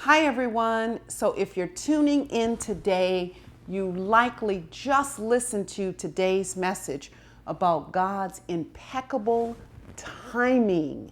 Hi everyone. So if you're tuning in today, you likely just listened to today's message about God's impeccable timing.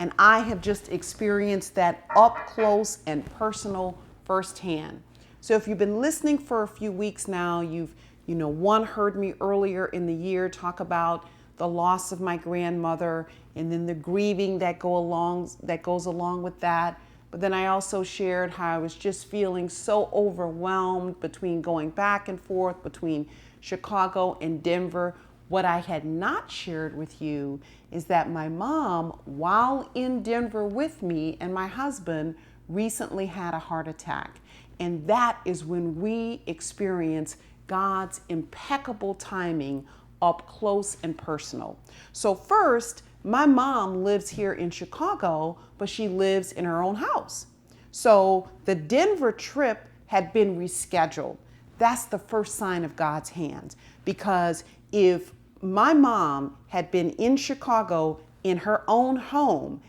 And I have just experienced that up close and personal firsthand. So if you've been listening for a few weeks now, you've heard me earlier in the year talk about the loss of my grandmother and then the grieving that goes along with that. But then I also shared how I was just feeling so overwhelmed between going back and forth between Chicago and Denver. What I had not shared with you is that my mom, while in Denver with me and my husband, recently had a heart attack. And that is when we experience God's impeccable timing up close and personal. So first, my mom lives here in Chicago, but she lives in her own house. So the Denver trip had been rescheduled. That's the first sign of God's hand, because if my mom had been in Chicago in her own home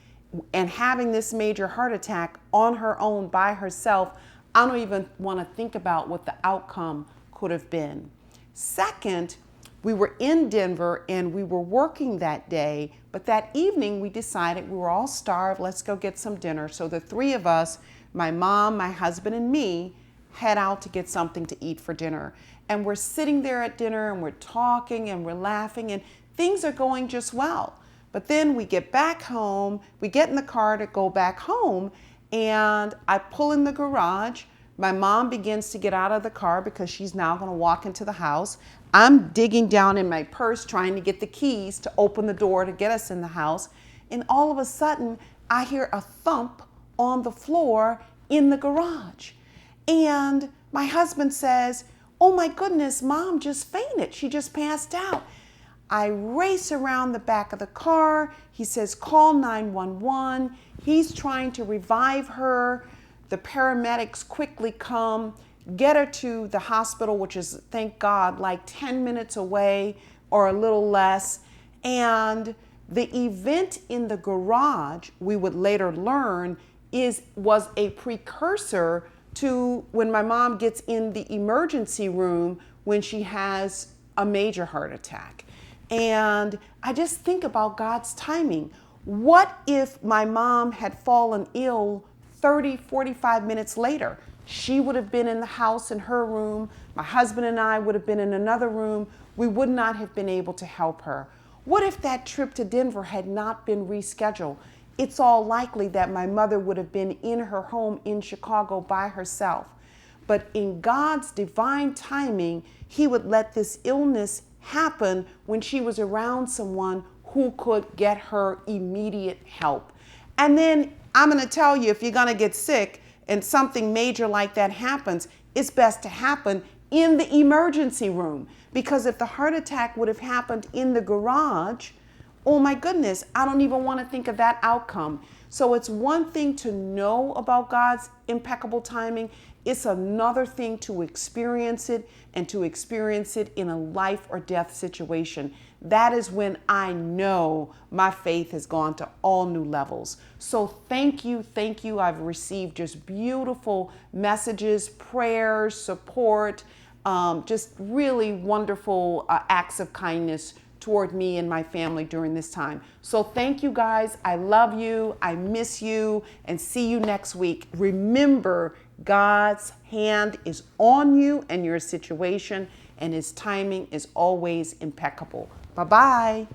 and having this major heart attack on her own by herself, I don't even want to think about what the outcome could have been. Second, we were in Denver and we were working that day, but that evening we decided we were all starved, let's go get some dinner. So the three of us, my mom, my husband, and me, head out to get something to eat for dinner. And we're sitting there at dinner and we're talking and we're laughing and things are going just well. But then we get back home, we get in the car to go back home, and I pull in the garage. My mom begins to get out of the car because she's now going to walk into the house. I'm digging down in my purse trying to get the keys to open the door to get us in the house. And all of a sudden, I hear a thump on the floor in the garage. And my husband says, "Oh my goodness, Mom just fainted. She just passed out." I race around the back of the car. He says, "Call 911. He's trying to revive her. The paramedics quickly come, get her to the hospital, which is, thank God, like 10 minutes away or a little less. And the event in the garage, we would later learn, was a precursor to when my mom gets in the emergency room when she has a major heart attack. And I just think about God's timing. What if my mom had fallen ill 30, 45 minutes later? She would have been in the house in her room. My husband and I would have been in another room. We would not have been able to help her. What if that trip to Denver had not been rescheduled? It's all likely that my mother would have been in her home in Chicago by herself. But in God's divine timing, He would let this illness happen when she was around someone who could get her immediate help. And then I'm going to tell you, if you're going to get sick and something major like that happens, it's best to happen in the emergency room. Because if the heart attack would have happened in the garage, oh my goodness, I don't even want to think of that outcome. So it's one thing to know about God's impeccable timing. It's another thing to experience it, and to experience it in a life or death situation. That is when I know my faith has gone to all new levels. So thank you. I've received just beautiful messages, prayers, support, just really wonderful acts of kindness toward me and my family during this time. So thank you guys. I love you. I miss you, and see you next week. Remember, God's hand is on you and your situation, and His timing is always impeccable. Bye-bye.